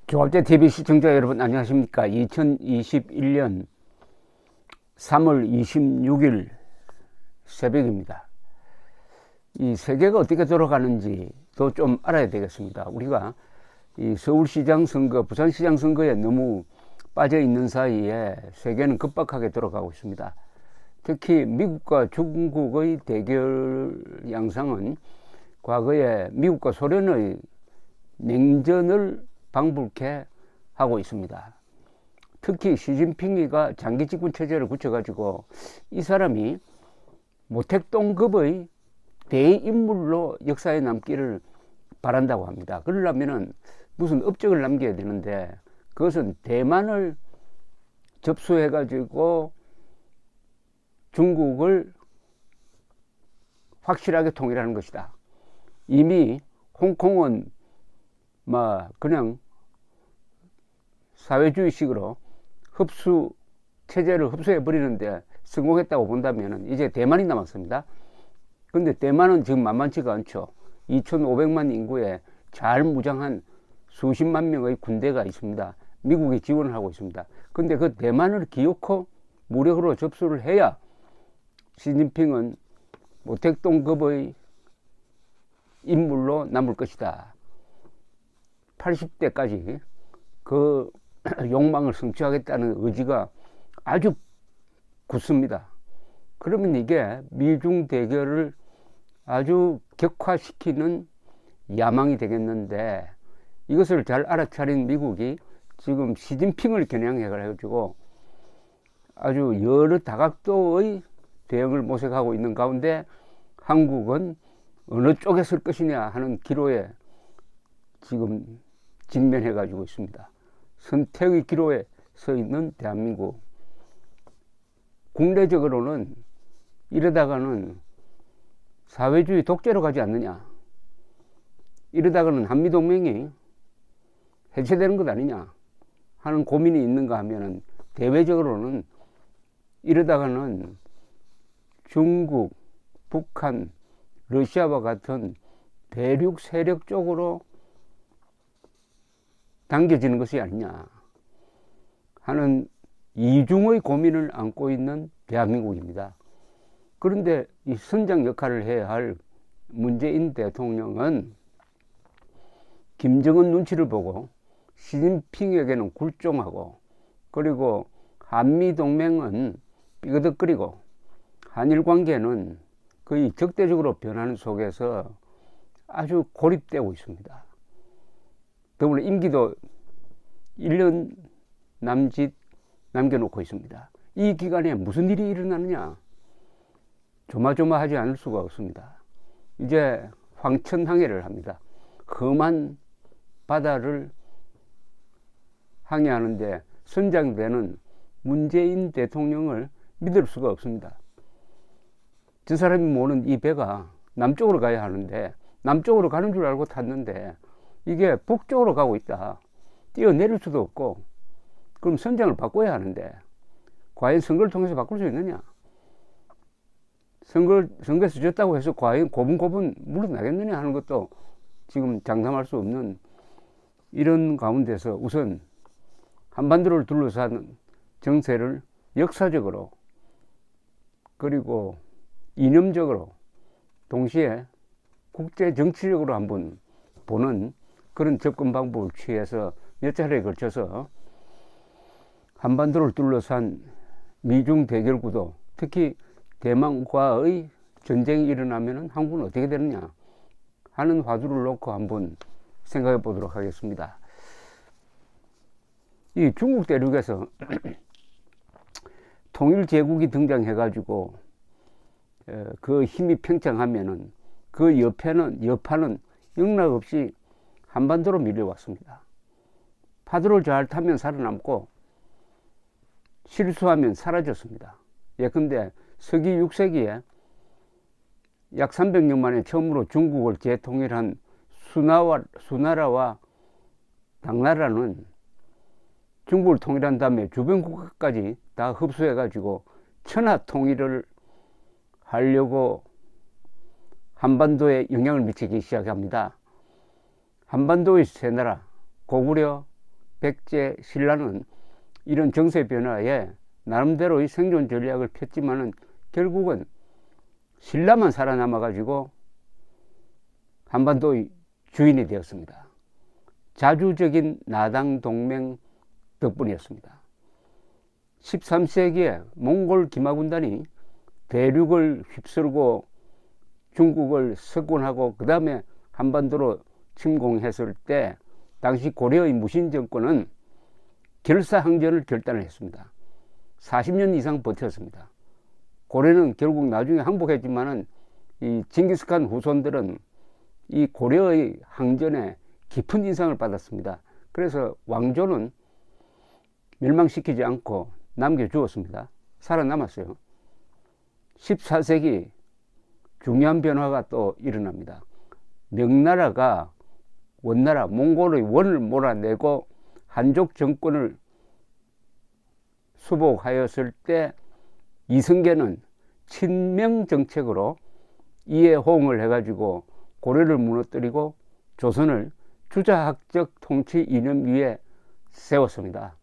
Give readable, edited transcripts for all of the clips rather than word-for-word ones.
조합제TV 시청자 여러분 안녕하십니까. 2021년 3월 26일 새벽입니다. 이 세계가 어떻게 돌아가는지도 좀 알아야 되겠습니다. 우리가 이 서울시장 선거, 부산시장 선거에 너무 빠져 있는 사이에 세계는 급박하게 돌아가고 있습니다. 특히 미국과 중국의 대결 양상은 과거에 미국과 소련의 냉전을 방불케 하고 있습니다. 특히 시진핑이가 장기 집권 체제를 굳혀가지고 이 사람이 모택동급의 대인물로 역사에 남기를 바란다고 합니다. 그러려면은 무슨 업적을 남겨야 되는데 그것은 대만을 접수해가지고 중국을 확실하게 통일하는 것이다. 이미 홍콩은 그냥 사회주의식으로 체제를 흡수해 버리는데 성공했다고 본다면 이제 대만이 남았습니다. 근데 대만은 지금 만만치가 않죠. 2,500만 인구에 잘 무장한 수십만 명의 군대가 있습니다. 미국이 지원을 하고 있습니다. 근데 그 대만을 기어코 무력으로 접수를 해야 시진핑은 모택동급의 인물로 남을 것이다. 80대까지 그 욕망을 성취하겠다는 의지가 아주 굳습니다. 그러면 이게 미중 대결을 아주 격화시키는 야망이 되겠는데 이것을 잘 알아차린 미국이 지금 시진핑을 겨냥해가지고 아주 여러 다각도의 대응을 모색하고 있는 가운데 한국은 어느 쪽에 설 것이냐 하는 기로에 지금 직면해 가지고 있습니다. 선택의 기로에 서 있는 대한민국. 국내적으로는 이러다가는 사회주의 독재로 가지 않느냐, 이러다가는 한미동맹이 해체되는 것 아니냐 하는 고민이 있는가 하면은 대외적으로는 이러다가는 중국, 북한, 러시아와 같은 대륙 세력 쪽으로 당겨지는 것이 아니냐 하는 이중의 고민을 안고 있는 대한민국입니다. 그런데 이 선장 역할을 해야 할 문재인 대통령은 김정은 눈치를 보고 시진핑에게는 굴종하고, 그리고 한미동맹은 삐그덕거리고 한일 관계는 거의 적대적으로 변하는 속에서 아주 고립되고 있습니다. 더불어 임기도 1년 남짓 남겨놓고 있습니다. 이 기간에 무슨 일이 일어나느냐, 조마조마하지 않을 수가 없습니다. 이제 황천항해를 합니다. 험한 바다를 항해하는데 선장되는 문재인 대통령을 믿을 수가 없습니다. 저 사람이 모는 이 배가 남쪽으로 가야 하는데 남쪽으로 가는 줄 알고 탔는데 이게 북쪽으로 가고 있다. 뛰어내릴 수도 없고, 그럼 선장을 바꿔야 하는데 과연 선거를 통해서 바꿀 수 있느냐? 선거에서 졌다고 해서 과연 고분고분 물러나겠느냐 하는 것도 지금 장담할 수 없는 이런 가운데서 우선 한반도를 둘러싼 정세를 역사적으로 그리고 이념적으로 동시에 국제 정치적으로 한번 보는 그런 접근 방법을 취해서 몇 차례에 걸쳐서 한반도를 둘러싼 미중 대결 구도, 특히 대만과의 전쟁이 일어나면 한국은 어떻게 되느냐 하는 화두를 놓고 한번 생각해 보도록 하겠습니다. 이 중국 대륙에서 통일제국이 등장해-가지고 그 힘이 팽창하면은 그 여파는 영락없이 한반도로 밀려왔습니다. 파도를 잘 타면 살아남고 실수하면 사라졌습니다. 예컨대 서기 6세기에 약 300년 만에 처음으로 중국을 재통일한 수나라와 당나라는 중국을 통일한 다음에 주변 국가까지 다 흡수해 가지고 천하 통일을 하려고 한반도에 영향을 미치기 시작합니다. 한반도의 세 나라, 고구려, 백제, 신라는 이런 정세 변화에 나름대로의 생존 전략을 폈지만은 결국은 신라만 살아남아 가지고 한반도의 주인이 되었습니다. 자주적인 나당 동맹 덕분이었습니다. 13세기에 몽골 기마군단이 대륙을 휩쓸고 중국을 석권하고 그 다음에 한반도로 침공했을 때 당시 고려의 무신 정권은 결사항전을 결단을 했습니다. 40년 이상 버텼습니다. 고려는 결국 나중에 항복했지만은 이 징기스칸 후손들은 이 고려의 항전에 깊은 인상을 받았습니다. 그래서 왕조는 멸망시키지 않고 남겨주었습니다. 살아남았어요. 14세기 중요한 변화가 또 일어납니다. 명나라가 원나라 몽골의 원을 몰아내고 한족 정권을 수복하였을 때 이성계는 친명 정책으로 이에 호응을 해가지고 고려를 무너뜨리고 조선을 주자학적 통치 이념 위에 세웠습니다.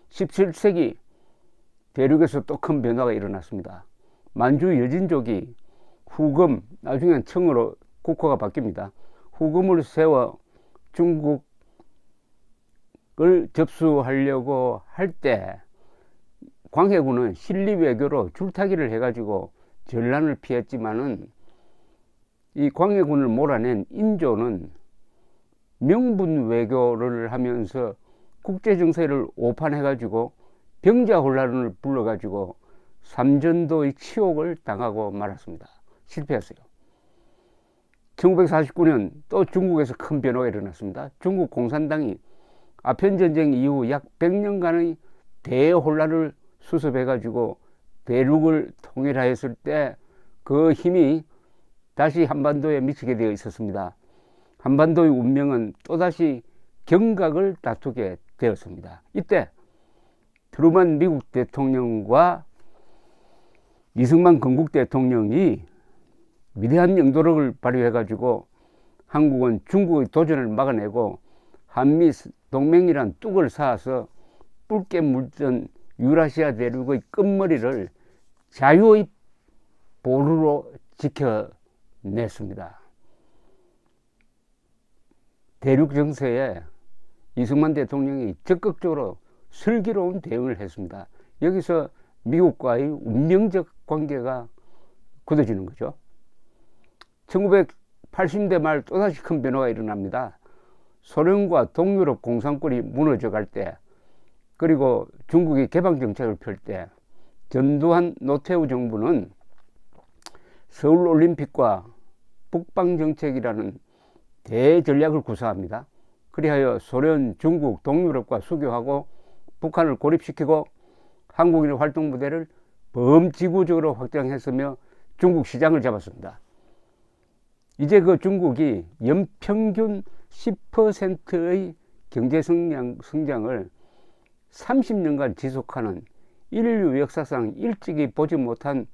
17세기 대륙에서 또 큰 변화가 일어났습니다. 만주 여진족이 후금, 나중엔 청으로 국호가 바뀝니다. 후금을 세워 중국을 접수하려고 할 때 광해군은 실리 외교로 줄타기를 해가지고 전란을 피했지만은 이 광해군을 몰아낸 인조는 명분 외교를 하면서 국제 정세를 오판해가지고 병자 혼란을 불러가지고 삼전도의 치욕을 당하고 말았습니다. 실패했어요. 1949년 또 중국에서 큰 변화가 일어났습니다. 중국 공산당이 아편전쟁 이후 약 100년간의 대혼란을 수습해가지고 대륙을 통일하였을 때 그 힘이 다시 한반도에 미치게 되어 있었습니다. 한반도의 운명은 또다시 경각을 다투게 되었습니다. 이때 트루먼 미국 대통령과 이승만 건국 대통령이 위대한 영도력을 발휘해가지고 한국은 중국의 도전을 막아내고 한미 동맹이란 뚝을 쌓아서 붉게 물든 유라시아 대륙의 끝머리를 자유의 보루로 지켜냈습니다. 대륙 정세에 이승만 대통령이 적극적으로 슬기로운 대응을 했습니다. 여기서 미국과의 운명적 관계가 굳어지는 거죠. 1980년대 말 또다시 큰 변화가 일어납니다. 소련과 동유럽 공산권이 무너져 갈 때, 그리고 중국이 개방 정책을 펼 때 전두환 노태우 정부는 서울올림픽과 북방정책이라는 대전략을 구사합니다. 그리하여 소련, 중국, 동유럽과 수교하고 북한을 고립시키고 한국인의 활동 무대를 범지구적으로 확장했으며 중국 시장을 잡았습니다. 이제 그 중국이 연평균 10%의 경제 성장을 30년간 지속하는 인류 역사상 일찍이 보지 못한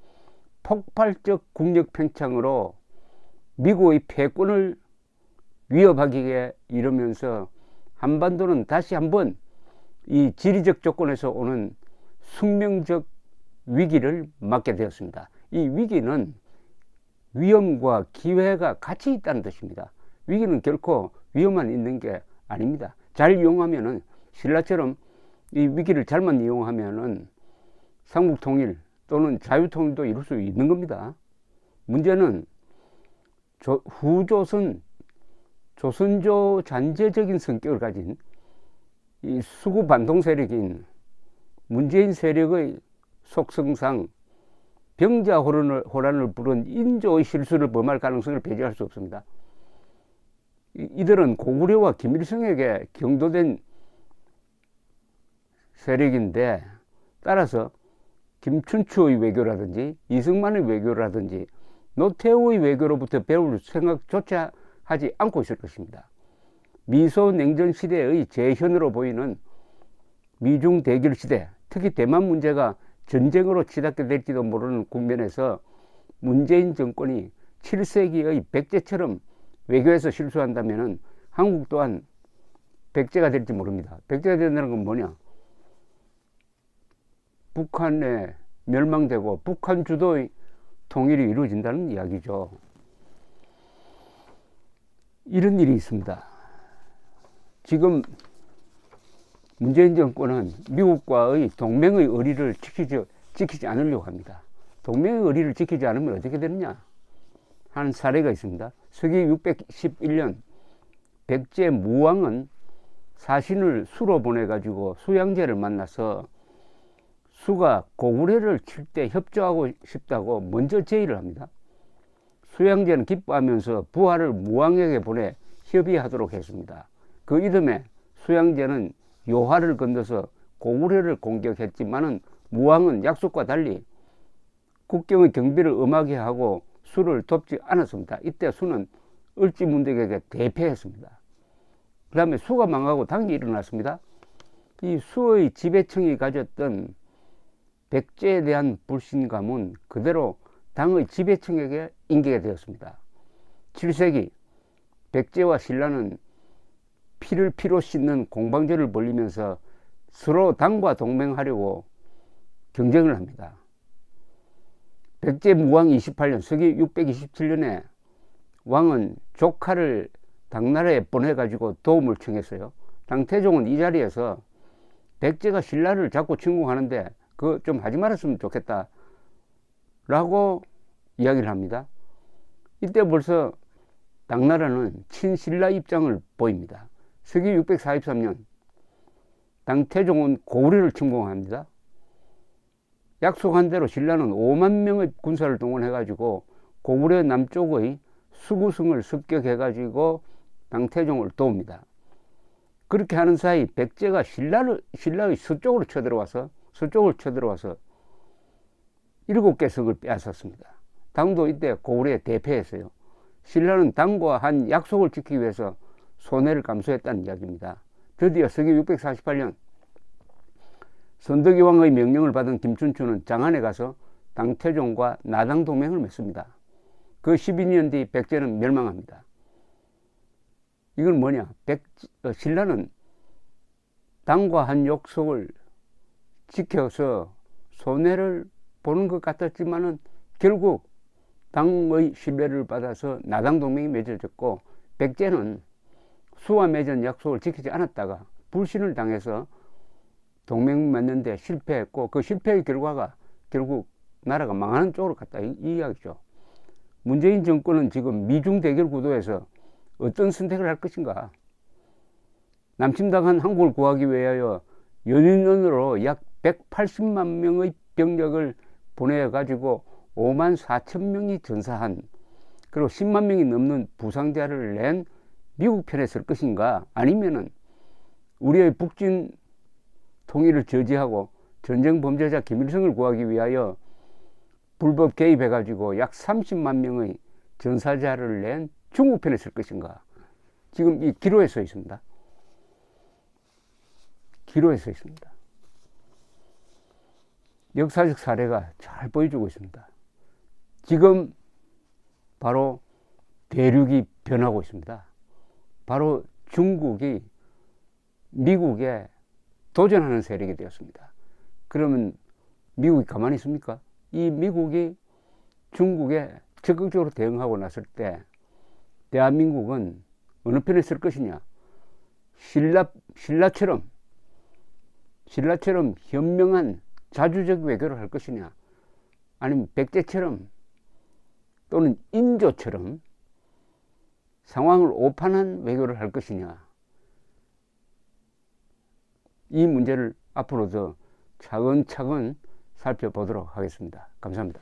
폭발적 국력 팽창으로 미국의 패권을 위협하기에 이르면서 한반도는 다시 한번 이 지리적 조건에서 오는 숙명적 위기를 맞게 되었습니다. 이 위기는 위험과 기회가 같이 있다는 뜻입니다. 위기는 결코 위험만 있는 게 아닙니다. 잘 이용하면은 신라처럼 이 위기를 잘만 이용하면은 삼국통일 또는 자유통일도 이룰 수 있는 겁니다. 문제는 후조선, 조선조 잔재적인 성격을 가진 이 수구 반동 세력인 문재인 세력의 속성상 병자 호란을 부른 인조의 실수를 범할 가능성을 배제할 수 없습니다. 이들은 고구려와 김일성에게 경도된 세력인데, 따라서 김춘추의 외교라든지 이승만의 외교라든지 노태우의 외교로부터 배울 생각조차 하지 않고 있을 것입니다. 미소 냉전 시대의 재현으로 보이는 미중 대결 시대, 특히 대만 문제가 전쟁으로 치닫게 될지도 모르는 국면에서 문재인 정권이 7세기의 백제처럼 외교에서 실수한다면 한국 또한 백제가 될지 모릅니다. 백제가 된다는 건 뭐냐? 북한에 멸망되고 북한 주도의 통일이 이루어진다는 이야기죠. 이런 일이 있습니다. 지금 문재인 정권은 미국과의 동맹의 의리를 지키지 않으려고 합니다. 동맹의 의리를 지키지 않으면 어떻게 되느냐 하는 사례가 있습니다. 서기 611년 백제 무왕은 사신을 수로 보내가지고 수양제를 만나서 수가 고구려를 칠 때 협조하고 싶다고 먼저 제의를 합니다. 수양제는 기뻐하면서 부하를 무왕에게 보내 협의하도록 했습니다. 그 이듬해 수양제는 요하를 건너서 고구려를 공격했지만은 무왕은 약속과 달리 국경의 경비를 엄하게 하고 수를 돕지 않았습니다. 이때 수는 을지문덕에게 대패했습니다. 그 다음에 수가 망하고 당이 일어났습니다. 이 수의 지배층이 가졌던 백제에 대한 불신감은 그대로 당의 지배층에게 인계가 되었습니다. 7세기 백제와 신라는 피를 피로 씻는 공방전을 벌이면서 서로 당과 동맹하려고 경쟁을 합니다. 백제 무왕 28년 서기 627년에 왕은 조카를 당나라에 보내가지고 도움을 청했어요. 당태종은 이 자리에서 백제가 신라를 자꾸 침공하는데 그거 좀 하지 말았으면 좋겠다 라고 이야기를 합니다. 이때 벌써 당나라는 친신라 입장을 보입니다. 서기 643년 당태종은 고구려를 침공합니다. 약속한 대로 신라는 5만 명의 군사를 동원해가지고 고구려 남쪽의 수구성을 습격해가지고 당태종을 도웁니다. 그렇게 하는 사이 백제가 신라의 서쪽을 쳐들어와서 7개 성을 빼앗았습니다. 당도 이때 고구려에 대패했어요. 신라는 당과 한 약속을 지키기 위해서 손해를 감수했다는 이야기입니다. 드디어 서기 648년 선덕이 왕의 명령을 받은 김춘추는 장안에 가서 당태종과 나당 동맹을 맺습니다. 그 12년 뒤 백제는 멸망합니다. 이건 뭐냐? 신라는 당과 한 약속을 지켜서 손해를 보는 것 같았지만은 결국 당의 신뢰를 받아서 나당 동맹이 맺어졌고, 백제는 수와 맺은 약속을 지키지 않았다가 불신을 당해서 동맹 맺는데 실패했고, 그 실패의 결과가 결국 나라가 망하는 쪽으로 갔다, 이 이야기죠. 문재인 정권은 지금 미중 대결 구도에서 어떤 선택을 할 것인가? 남침당한 한국을 구하기 위하여 연인원으로 약 180만 명의 병력을 보내가지고 5만 4천 명이 전사한, 그리고 10만 명이 넘는 부상자를 낸 미국 편에 설 것인가? 아니면은 우리의 북진 통일을 저지하고 전쟁 범죄자 김일성을 구하기 위하여 불법 개입해가지고 약 30만 명의 전사자를 낸 중국 편에 설 것인가? 지금 이 기로에 서 있습니다. 기로에 서 있습니다. 역사적 사례가 잘 보여주고 있습니다. 지금 바로 대륙이 변하고 있습니다. 바로 중국이 미국에 도전하는 세력이 되었습니다. 그러면 미국이 가만히 있습니까? 이 미국이 중국에 적극적으로 대응하고 났을 때 대한민국은 어느 편에 설 것이냐? 신라처럼 현명한 자주적 외교를 할 것이냐? 아니면 백제처럼 또는 인조처럼 상황을 오판한 외교를 할 것이냐? 이 문제를 앞으로 더 차근차근 살펴보도록 하겠습니다. 감사합니다.